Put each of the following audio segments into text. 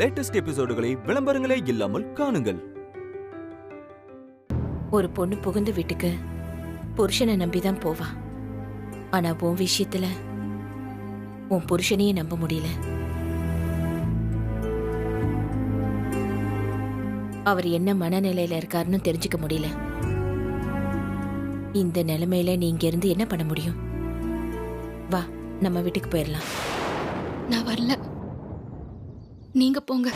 Latest எபிசோடுகளை விளம்பரங்களே இல்லாமல் காணுங்கள். ஒரு பொண்ணு புகுந்த வீட்டுக்கு புருஷனை நம்பிதான் போவா. ஆனா உன் விஷயத்துல உன் புருஷனையே நம்ப முடியல. அவர் என்ன மனநிலையில இருக்காருன்னு தெரிஞ்சுக்க முடியல. இந்த நிலைமையில நீ இங்க இருந்து என்ன பண்ண முடியும்? வா, நம்ம வீட்டுக்கு போயிடலாம். நான் வரல, நீங்க போங்க.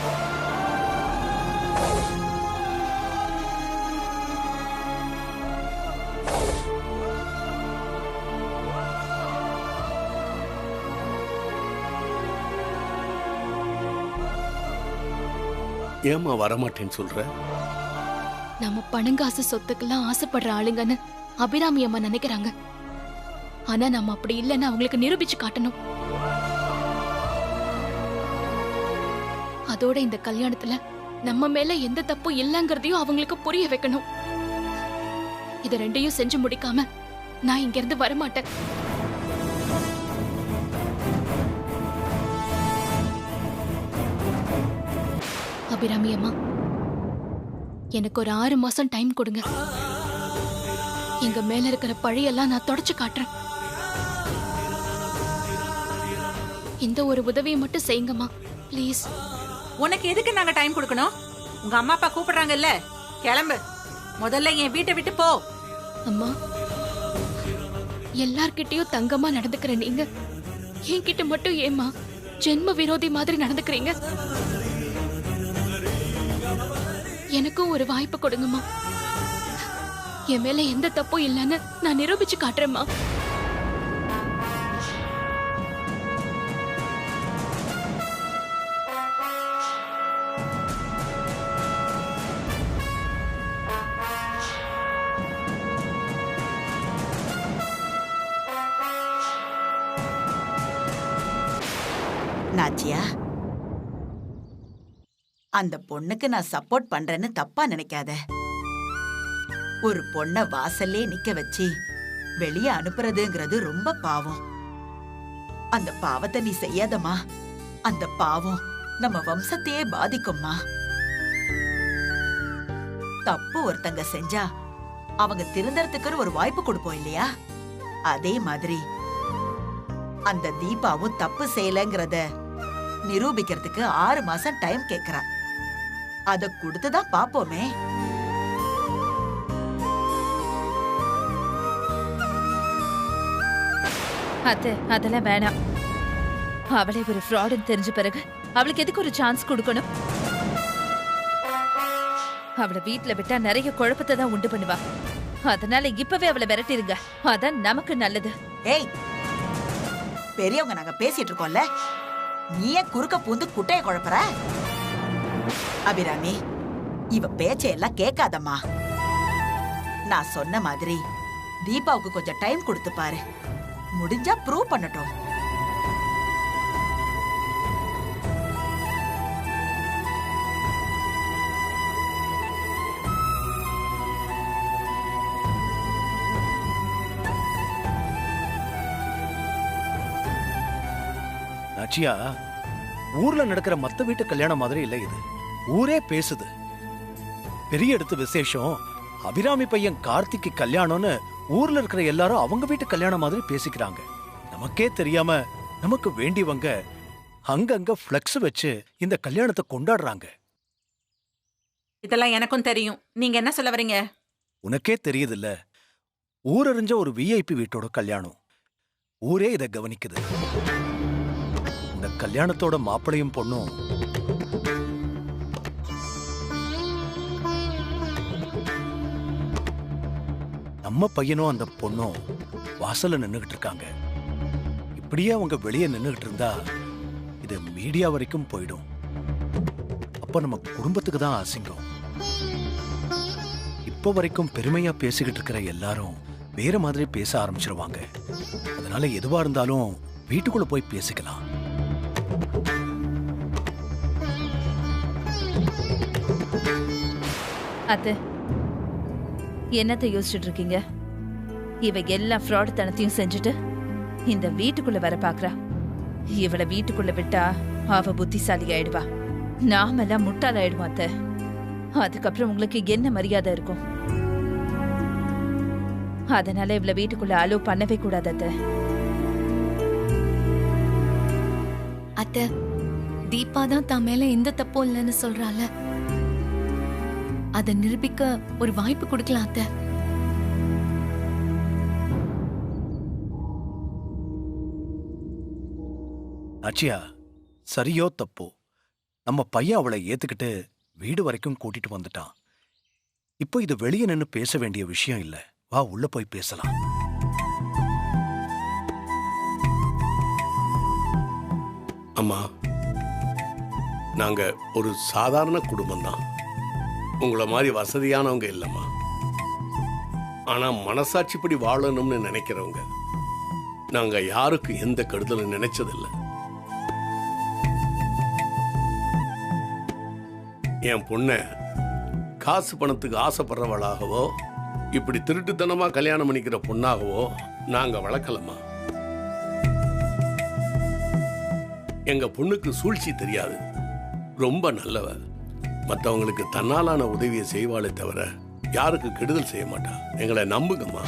ஏமா வரமாட்டேன்னு சொல்ற? நம்ம பணங்காசு சொத்துக்கெல்லாம் ஆசைப்படுற ஆளுங்கன்னு அபிராமி அம்மா நினைக்கிறாங்க. ஆனா நம்ம அப்படி இல்லைன்னு அவங்களுக்கு நிரூபிச்சு காட்டணும். அதோட இந்த கல்யாணத்துல நம்ம மேல எந்த தப்பும் இல்லைங்கிறதையும் அவங்களுக்கு புரிய வைக்கணும். இத ரெண்டையும் செஞ்சு முடிக்காம நான் இங்க இருந்து வரமாட்டேன். அபிராமி அம்மா, எனக்கு ஒரு 6 மாசம் டைம் கொடுங்க. எங்க மேல இருக்கிற பழியெல்லாம் நான் தொடச்சு காட்டுறேன். இந்த ஒரு உதவியை மட்டும் செய்யுங்கம்மா, ப்ளீஸ். உனக்கு எதுக்கு நாங்க டைம் கொடுக்கணும்? உங்க அம்மா அப்பா கூப்பிடுறாங்கல்ல, கிளம்பு. முதல்ல என் வீட்டை விட்டு போ. அம்மா, எல்லார்கிட்டயும் தங்கமா நடந்துக்கிற நீங்க என்கிட்ட மட்டும் ஏமா ஜென்ம விரோதி மாதிரி நடந்துக்கிறீங்க? எனக்கும் ஒரு வாய்ப்பு கொடுங்கம்மா. என் மேல எந்த தப்பும் இல்லைன்னு நான் நிரூபிச்சு காட்டுறேம்மா. நாச்சியா, அந்த பொண்ணுக்கு நான் சப்போர்ட் பண்றேன்னு தப்பா நினைக்காத. ஒரு பொண்ண வாசல்லே நிக்க வச்சு வெளியே அனுப்புறதுங்கிறது ரொம்ப பாவம். அந்த பாவத்தை நீ செய்யாதம்மா. அந்த பாவம் நம்ம வம்சத்தையே பாதிக்கும்மா. தப்பு ஒருத்தங்க செஞ்சா அவங்க திருந்தறதுக்கு ஒரு வாய்ப்பு கொடுப்போம் இல்லையா? அதே மாதிரி அந்த தீபாவும் தப்பு செய்யலங்கிறத நிரூபிக்கிறதுக்கு 6 மாசம் டைம் கேக்குறா. அத கொடுத்துதான் பாப்போமே. அதெல்லாம் வேணாம். அவளை ஒரு ஃப்ராடுன்னு தெரிஞ்ச பிறகு அவளுக்கு எதுக்கு ஒரு சான்ஸ் கொடுக்கணும்? அவளை வீட்டுல விட்டா நிறைய குழப்பத்தை தான் உண்டு பண்ணுவா. அதனால இப்பவே அவளை விரட்டிருங்க, அதான் நமக்கு நல்லது. ஏய், பெரியவங்க நாங்க பேசிட்டு இருக்கோம்ல, நீயே குறுக்க பூந்து குட்டைய குழப்பற? அபிராமி, இவ பேச்சையெல்லாம் கேட்காதம்மா. நான் சொன்ன மாதிரி தீபாவுக்கு கொஞ்சம் டைம் கொடுத்து பாரு. முடிஞ்சா ப்ரூவ் பண்ணட்டும். நாச்சியா, ஊர்ல நடக்கிற மத்த வீட்டு கல்யாணம் மாதிரி இல்ல இது. ஊரே பேசுது. பெரிய இடத்து விசேஷம். அபிராமி பையன் கார்த்திக்கு கல்யாணம்னு ஊர்ல இருக்கிற எல்லாரும் அவங்க வீட்டு கல்யாணம் மாதிரி பேசிக்கிறாங்க. நமக்கே தெரியாம நமக்கு வேண்டியவங்க அங்கங்க ஃப்ளெக்ஸ் வச்சு இந்த கல்யாணத்தை கொண்டாடுறாங்க. இதெல்லாம் எனக்கும் தெரியும். நீங்க என்ன சொல்ல வரீங்க? உனக்கே தெரியுதுல்ல, ஊரறிஞ்ச ஒரு விஐபி வீட்டோட கல்யாணம். ஊரே இத கவனிக்குது. இந்த கல்யாணத்தோட மாப்பிளையும் பொண்ணும் நம்ம பையனும் அந்த பொண்ணும் வாசல்ல நின்னுகிட்டு இருக்காங்க. இப்படியே அவங்க வெளியே நின்னுகிட்டு இருந்தா இது மீடியா வரைக்கும் போயிடும். அப்ப நம்ம குடும்பத்துக்கு தான் அசிங்கம். இப்ப வரைக்கும் பெருமையா பேசிக்கிட்டு இருக்கிற எல்லாரும் வேற மாதிரி பேச ஆரம்பிச்சிருவாங்க. அதனால எதுவா இருந்தாலும் வீட்டுக்குள்ள போய் பேசிக்கலாம். அத்தை, என்னத்தை யோசிச்சுட்டு இருக்கீங்க? இவ எல்லா ஃப்ராட் தனத்தையும் செஞ்சுட்டு இந்த வீட்டுக்குள்ள வர பாக்குறா. இவளை வீட்டுக்குள்ள விட்டா அவ புத்திசாலி ஆயிடுவா. நாமெல்லாம் முட்டாளாயிடுவோம் அத்தை. அதுக்கப்புறம் உங்களுக்கு என்ன மரியாதை இருக்கும்? அதனால இவ்வளவு வீட்டுக்குள்ள அலோவ் பண்ணவே கூடாது அத்தை. அத்தை, தீபா தான் தான் மேல எந்த தப்பும் இல்லைன்னு சொல்றால, அதை நிரூபிக்க ஒரு வாய்ப்பு கொடுக்கலாம் அத்தை. ஆச்சியா, சரியோ தப்போ நம்ம பையன் அவளை ஏத்துக்கிட்டு வீடு வரைக்கும் கூட்டிட்டு வந்துட்டான். இப்போ இது வெளியே நின்னு பேச வேண்டிய விஷயம் இல்ல. வா, உள்ள போய் பேசலாம். அம்மா, நாங்க ஒரு சாதாரண குடும்பம் தான். உங்களை மாதிரி வசதியானவங்க இல்லம்மா. ஆனா மனசாட்சிப்படி வாழணும்னு நினைக்கிறவங்க. நாங்க யாருக்கும் எந்த கெடுதலும் நினைச்சதில்லை. என் பொண்ண காசு பணத்துக்கு ஆசைப்படுறவளாகவோ இப்படி திருட்டுத்தனமா கல்யாணம் பண்ணிக்கிற பொண்ணாகவோ நாங்க வளர்க்கலம்மா. எங்க பொண்ணுக்கு சூழ்ச்சி தெரியாது, ரொம்ப நல்லவ. மற்றவங்களுக்கு தன்னாலான உதவியை செய்வாளே தவிர யாருக்கு கெடுதல் செய்ய மாட்டா. எங்களை நம்புங்கம்மா.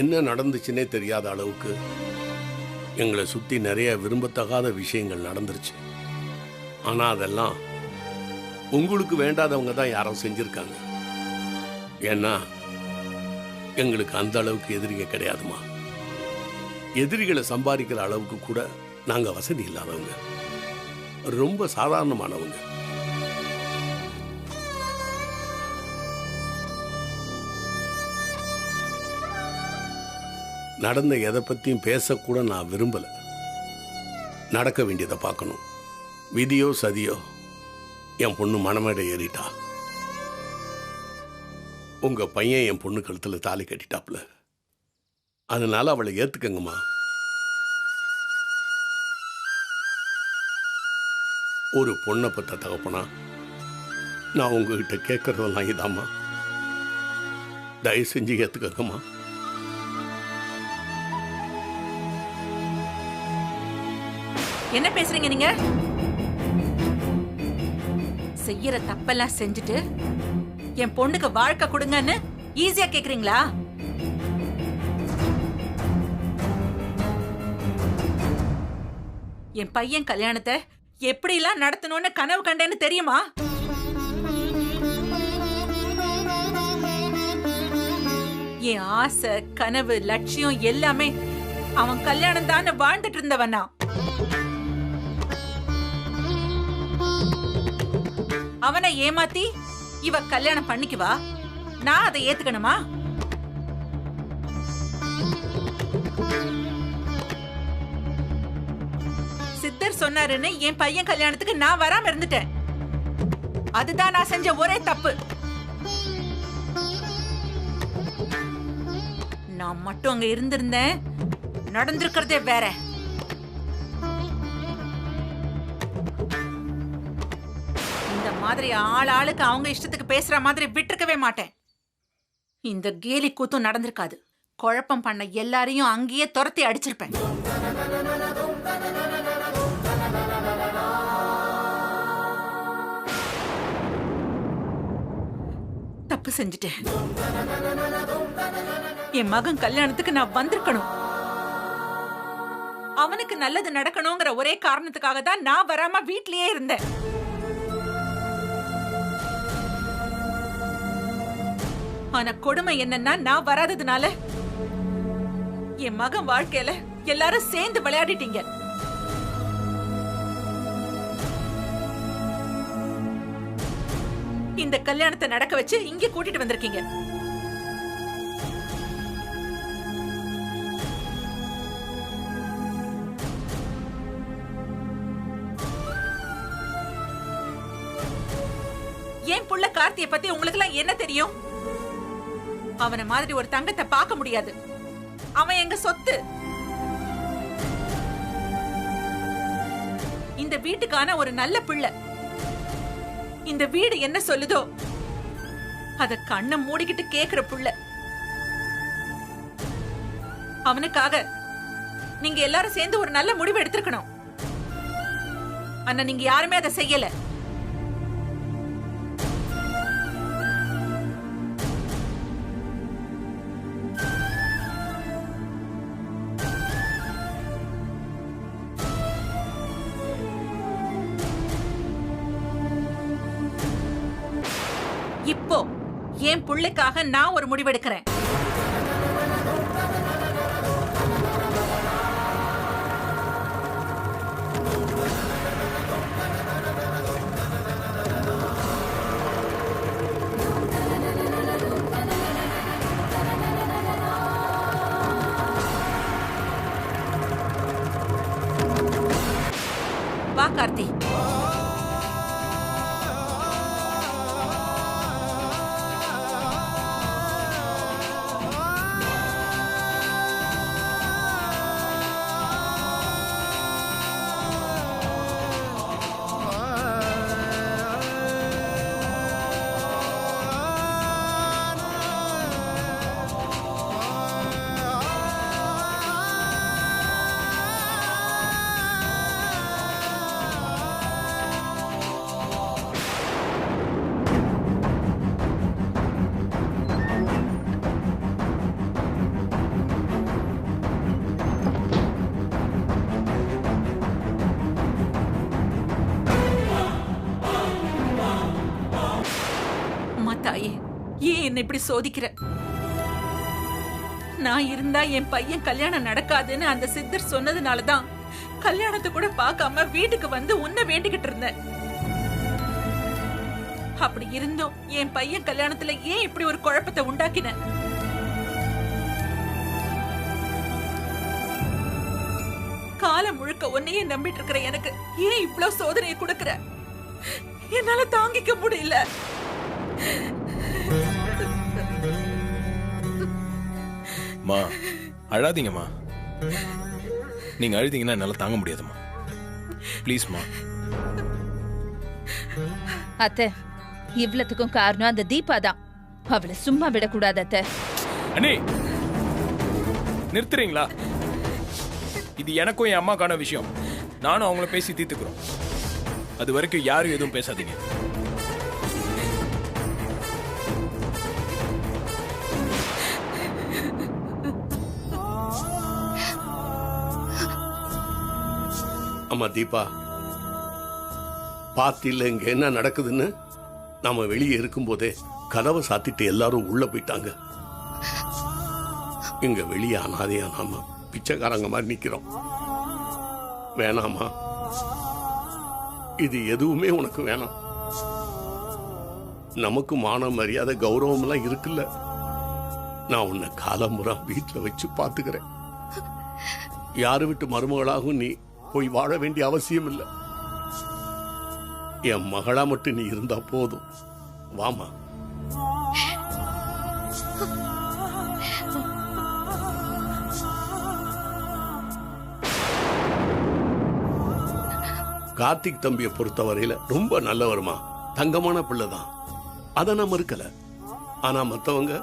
என்ன நடந்துச்சுன்னே தெரியாத அளவுக்கு எங்களை சுத்தி நிறைய விரும்பத்தகாத விஷயங்கள் நடந்துருச்சு. ஆனா அதெல்லாம் உங்களுக்கு வேண்டாதவங்க தான் யாரோ செஞ்சிருக்காங்க. ஏன்னா எங்களுக்கு அந்த அளவுக்கு எதிரிங்க கிடையாதுமா. எதிரிகளை சம்பாதிக்கிற அளவுக்கு கூட நாங்க வசதி இல்லாதவங்க, ரொம்ப சாதாரணமானவங்க. நடந்த எதை பத்தியும் பேசக்கூட நான் விரும்பல. நடக்க வேண்டியதை பார்க்கணும். விதியோ சதியோ என் பொண்ணு மனமேடை ஏறிட்டா. உங்க பையன் என் பொண்ணு கழுத்துல தாலி கட்டிட்டாப்ல. அதனால அவளை ஏத்துக்கங்கம்மா. ஒரு பொண்ணை பத்த தகப்பனா நான் உங்ககிட்ட கேட்கறதெல்லாம் இதாம்மா. தயவு செஞ்சு ஏத்துக்கங்கம்மா. என்ன பேசுறீங்க நீங்க? செய்யற தப்பெல்லாம் செஞ்சுட்டு என் பொண்ணுக்கு வாழ்க்கை கொடுங்கன்னு ஈஸியா கேக்குறீங்களா? என் பையன் கல்யாணத்தை எப்படிலாம் நடத்தணும்னு கனவு கண்டேன்னு தெரியுமா? என் ஆசை, கனவு, லட்சியம் எல்லாமே அவன் கல்யாணம் தான் வாழ்ந்துட்டு இருந்தவனா. அவனை ஏமாத்தி இவ கல்யாணம் பண்ணிக்குவா, நான் அதை ஏத்துக்கணுமா? சித்தர் சொன்னாருன்னு என் பையன் கல்யாணத்துக்கு நான் வராம இருந்துட்டேன். அதுதான் நான் செஞ்ச ஒரே தப்பு. நான் மட்டும் அங்க இருந்திருந்தேன், நடந்திருக்கிறதே வேற. இந்த மாதிரி ஆளுக்கு அவங்க இஷ்டத்துக்கு பேசுற மாதிரி விட்டுருக்கவே மாட்டேன். இந்த கேலி கூத்தும் நடந்திருக்காது. குழப்பம் பண்ண எல்லாரையும் அங்கேயே துரத்தி அடிச்சிருப்பேன். தப்பு செஞ்சுட்டேன். என் மகன் கல்யாணத்துக்கு நான் வந்திருக்கணும். அவனுக்கு நல்லது நடக்கணுங்கிற ஒரே காரணத்துக்காக தான் நான் வராம வீட்லயே இருந்தேன். ஆனா கொடுமை என்னன்னா, நான் வராததுனால என் மகன் வாழ்க்கையில எல்லாரும் சேர்ந்து விளையாடிட்டீங்க. இந்த கல்யாணத்தை நடக்க வச்சு இங்க கூட்டிட்டு வந்திருக்கீங்க. என் புள்ள கார்த்தியை பத்தி உங்களுக்கு எல்லாம் என்ன தெரியும்? அவனை மாதிரி ஒரு தங்கத்தை பார்க்க முடியாது. அவன் எங்க சொத்து. இந்த வீட்டுக்கான ஒரு நல்ல பிள்ளை. இந்த வீடு என்ன சொல்லுதோ அத கண்ணை மூடிக்கிட்டு கேக்குற புள்ள. அவனுக்காக நீங்க எல்லாரும் சேர்ந்து ஒரு நல்ல முடிவு எடுத்திருக்கணும். ஆனா நீங்க யாருமே அதை செய்யல. இப்போ என் பிள்ளைக்காக நான் ஒரு முடிவெடுக்கிறேன். வா கார்த்தி. தாயே, ஏன் என்ன இப்படி சோதிக்கிற? நான் இருந்தா என் பையன் கல்யாணம் நடக்காதுன்னு அந்த சித்தர் சொன்னதுனாலதான் கல்யாணத்தை கூட பார்க்காம வீட்டுக்கு வந்து உன்னை வேண்டிக்கிட்டு இருந்தேன். அப்படி இருந்தும் என் பையன் கல்யாணத்துல ஏன் இப்படி ஒரு குழப்பத்தை உண்டாக்கின? காலம் முழுக்க உன்னையே நம்பிட்டு இருக்கிற எனக்கு ஏன் இவ்வளவு சோதனையை கொடுக்கிற? என்னால தாங்கிக்க முடியல. மா, அழாதீங்கம்மா. நீங்க அழுதீங்கன்னா என்னால தாங்க முடியாதுமா. ப்ளீஸ்மா. அத்தை, இவ்வளத்துக்கும் காரணம் அந்த தீபா தான். அவளை சும்மா விடக்கூடாது அத்தை. அண்ணே, நிறுத்துறீங்களா? இது எனக்கும் என் அம்மாக்கான விஷயம். நானும் அவங்கள பேசி தீர்த்துக்கிறோம். அது வரைக்கும் யாரும் எதுவும் பேசாதீங்க. அம்மா தீபா, பாத்தில இங்க என்ன நடக்குதுன்னு நாம வெளியே இருக்கும் போதே கதவை சாத்திட்டு எல்லாரும் உள்ள போயிட்டாங்க. இங்க வெளியே அனாதையா நாம பிச்சைக்காரங்க மாதிரி நிக்கிறோம். வேணாமா, இது எதுவுமே உனக்கு வேணாம். நமக்கு மான மரியாதை கௌரவம் எல்லாம் இருக்குல்ல. நான் உன்னை காலமுறை வீட்டுல வச்சு பாத்துக்கிறேன். யாரு விட்டு மருமகளாகவும் நீ போய் வாழ வேண்டிய அவசியம் இல்லை. என் மகளா மட்டும் நீ இருந்தா போதும். வாமா. கார்த்திக் தம்பியை பொறுத்தவரையில ரொம்ப நல்லவருமா, தங்கமான பிள்ளைதான். அதை நான் மறுக்கல. ஆனா மத்தவங்க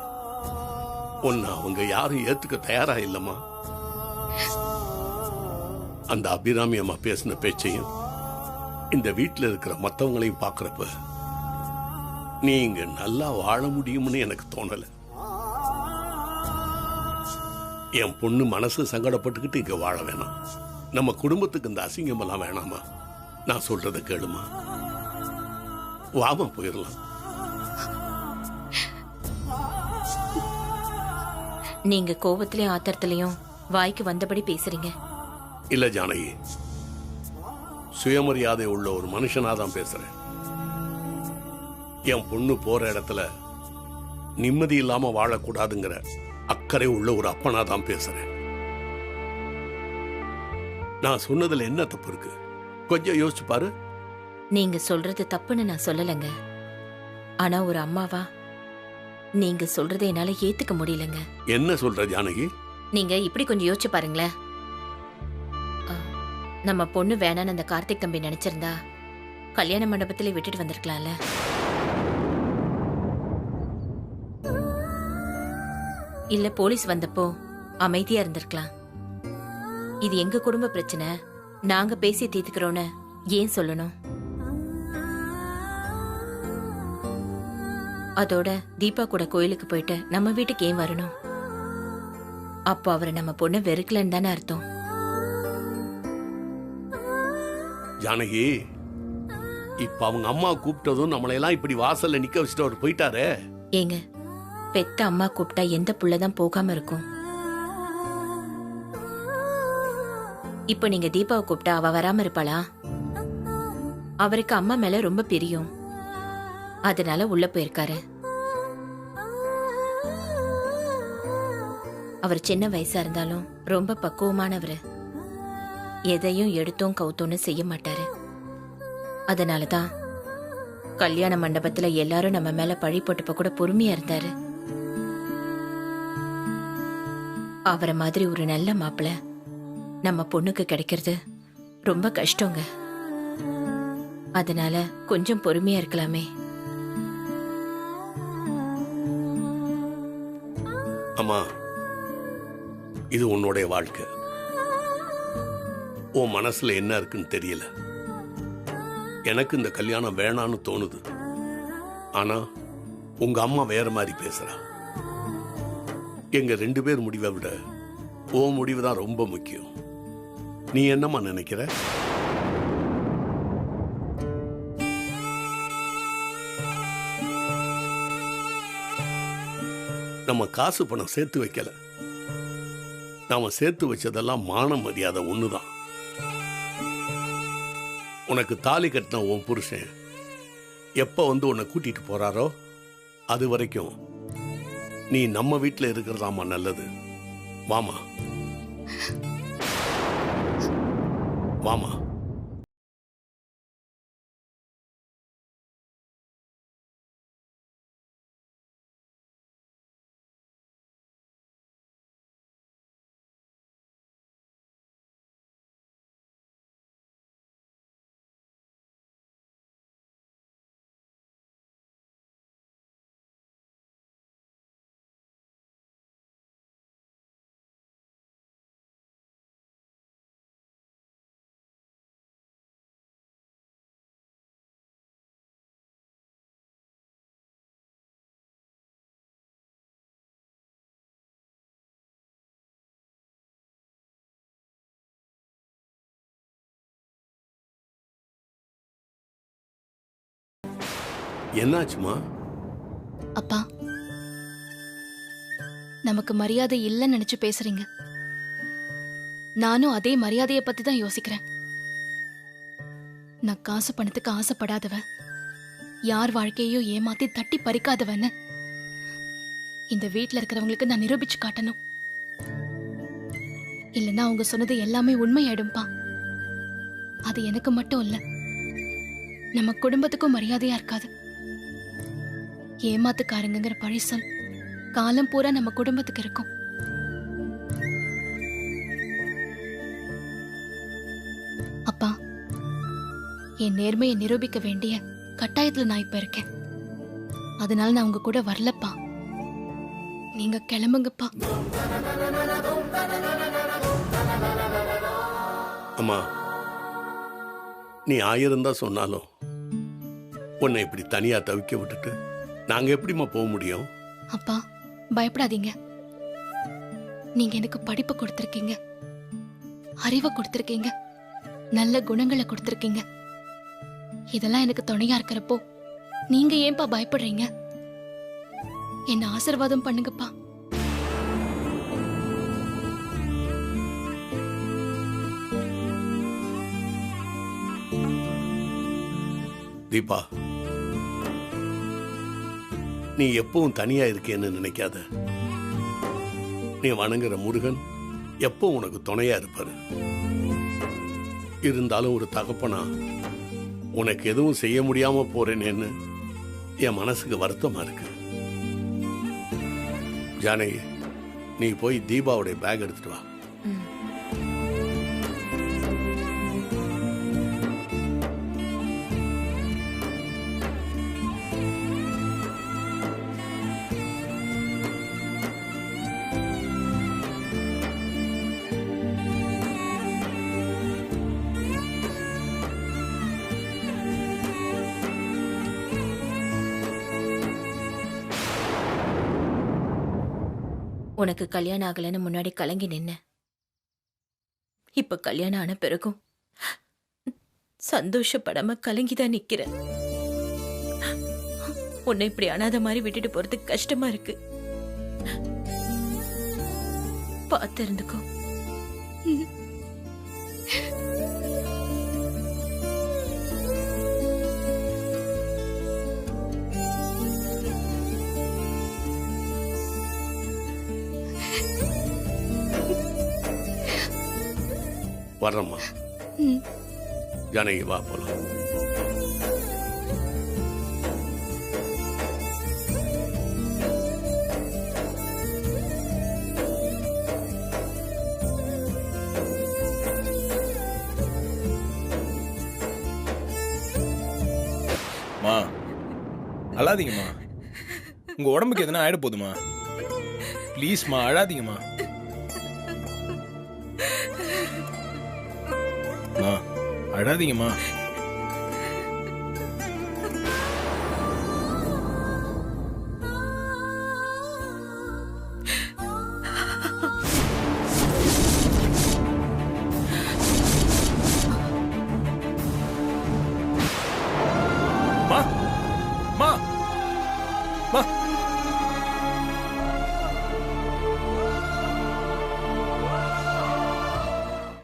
ஒன்னு அவங்க யாரும் ஏத்துக்க தயாரா இல்லம்மா. அந்த அபிராமி அம்மா பேசின பேச்சையும் இந்த வீட்டில் இருக்கிற மற்றவங்களையும் பார்க்கறப்ப நீ இங்க நல்லா வாழ முடியும்னு எனக்கு தோணல. என் பொண்ணு மனசு சங்கடப்பட்டுக்கிட்டு இங்க வாழ வேணாம். நம்ம குடும்பத்துக்கு இந்த அசிங்கம் எல்லாம் வேணாமா. நான் சொல்றத கேளுமா. வாமா, போயிடலாம். நீங்க கோபத்திலயும் ஆத்திரத்திலையும் வாய்க்கு வந்தபடி பேசுறீங்க. இல்ல ஜானகி, சுயமரியாதை உள்ள ஒரு மனுஷனாதான் பேசுறேன். என் பொண்ணு போற இடத்துல நிம்மதி இல்லாம வாழக்கூடாதுங்கிற அக்கறை உள்ள ஒரு அப்பனாதான் பேசுறேன். நான் சொன்னதுல என்ன தப்பு இருக்கு? கொஞ்சம் யோசிச்சு பாரு. நீங்க சொல்றது தப்புன்னு நான் சொல்லலைங்க. ஆனா ஒரு அம்மாவா நீங்க சொல்றதை என்னால ஏத்துக்க முடியலங்க. என்ன சொல்ற ஜானகி? நீங்க இப்படி கொஞ்சம் யோசிச்சு பாருங்களேன். நம்ம பொண்ணு வேணான்னு அந்த கார்த்திக் தம்பி நினைச்சிருந்தா கல்யாண மண்டபத்திலே விட்டுட்டு வந்திருக்கலாம்ல. இல்ல போலீஸ் வந்தப்போ அமைதியா இருந்திருக்கலாம். இது எங்க குடும்ப பிரச்சனை, நாங்க பேசி தீர்த்துக்கிறோன்னு ஏன் சொல்லணும்? அதோட தீபா கூட கோயிலுக்கு போயிட்டு நம்ம வீட்டுக்கு ஏன் வரணும்? அப்போ அவரை நம்ம பொண்ணு வெறுக்கலன்னு தானே அர்த்தம். ஜானகி, இப்ப அவங்க அம்மா கூப்பிட்டதும் நம்மளையெல்லாம் இப்படி வாசல்ல நிக்க வச்சுட்டு அவர் போயிட்டாரே. ஏங்க, பெத்த அம்மா கூப்பிட்டா எந்த புள்ளதான் போகாம இருக்கும்? இப்போ நீங்க தீபாவை கூப்பிட்டா அவ வராம இருப்பாளா? அவருக்கு அம்மா மேல ரொம்ப பிரியம், அதனால உள்ள போயிருக்காரு. அவர் சின்ன வயசா இருந்தாலும் ரொம்ப பக்குவமானவர். எதையும் எடுத்தோம் கவுத்தோன்னு செய்ய மாட்டாரு. அதனாலதான் கல்யாண மண்டபத்துல எல்லாரும் நம்ம மேல பழி போட்டப்ப கூட பொறுமையா இருந்தாரு. அவரை மாதிரி ஒரு நல்ல மாப்பிள்ள நம்ம பொண்ணுக்கு கிடைக்கிறது ரொம்ப கஷ்டங்க. அதனால கொஞ்சம் பொறுமையா இருக்கலாமே. அம்மா, இது உன்னுடைய வாழ்க்கை. உன் மனசுல என்ன இருக்குன்னு தெரியல. எனக்கு இந்த கல்யாணம் வேணான்னு தோணுது. ஆனா உங்க அம்மா வேற மாதிரி பேசுறா. எங்க 2 பேர் முடிவை விட உன் முடிவு தான் ரொம்ப முக்கியம். நீ என்னம்மா நினைக்கிற? நம்ம காசு பணம் சேர்த்து வைக்கல. நாம சேர்த்து வச்சதெல்லாம் மான மரியாதை ஒண்ணுதான். உனக்கு தாலி கட்டின உன் புருஷன் எப்ப வந்து உன்னை கூட்டிட்டு போறாரோ அது வரைக்கும் நீ நம்ம வீட்டுல இருக்கிறதாமா நல்லது. வாமா வாமா. என்னாச்சுமா? அப்பா, நமக்கு மரியாதை இல்லைன்னு நினைச்சு பேசுறீங்க. நானும் அதே மரியாதையை பத்தி தான் யோசிக்கிறேன். நான் காசு பணத்துக்கு ஆசைப்படாதவன், யார் வாழ்க்கையோ ஏமாத்தி தட்டி பறிக்காதவன்னு இந்த வீட்டுல இருக்கிறவங்களுக்கு நான் நிரூபிச்சு காட்டணும். இல்லைன்னா அவங்க சொன்னது எல்லாமே உண்மையாயிடும்பா. அது எனக்கு மட்டும் இல்ல, நம்ம குடும்பத்துக்கும் மரியாதையா இருக்காது. ஏமாத்துக்காரங்கிற பழி சொல் காலம் பூரா நம்ம குடும்பத்துக்கு இருக்கும். அப்பா, என் நேர்மையை நிரூபிக்க வேண்டிய கட்டாயத்துல நான் இப்ப இருக்கேன். அதனால நான் உங்க கூட வரலப்பா. நீங்க கிளம்புங்கப்பா. அம்மா, நீ 1000 தான் சொன்னாலும் உன்னை இப்படி தனியா தவிக்க விட்டுட்டு நாங்க எப்படிமா போக முடியும்? அப்பா, பயப்படாதீங்க. நீங்க எனக்கு படிப்பு கொடுத்திருக்கீங்க, அறிவை கொடுத்திருக்கீங்க, நல்ல குணங்களை கொடுத்திருக்கீங்க. இதெல்லாம் எனக்கு துணையா இருக்கிறப்போ நீங்க ஏன்பா பயப்படுறீங்க? என்ன ஆசீர்வாதம் பண்ணுங்கப்பா. தீபா, நீ எப்பவும் தனியா இருக்கேன்னு நினைக்காத. நீ வணங்குற முருகன் எப்போ உனக்கு துணையா இருப்பாரு. இருந்தாலும் ஒரு தகப்பனா உனக்கு எதுவும் செய்ய முடியாம போறேனேன்னு என் மனசுக்கு வருத்தமா இருக்கு. ஜானகி, நீ போய் தீபாவுடைய பேக் எடுத்துட்டு வா. உனக்கு கல்யாணம் ஆகலைன்னு முன்னாடி கலங்கி நின்ன. இப்ப கல்யாணம் ஆன பிறகும் சந்தோஷப்படாம கலங்கிதான் நிக்கிறேன். உன்னை இப்படி அனாதை மாதிரி விட்டுட்டு போறதுக்கு கஷ்டமா இருக்கு. பார்த்து இருந்துக்கோ. வர்றம்மா. ஜானகி வா போலாம். மா அழாதீங்கம்மா. உங்க உடம்புக்கு எதனா ஆயிட போதுமா? ப்ளீஸ்மா அழாதீங்கம்மா. அழாதீங்கம்மா. மா மா மா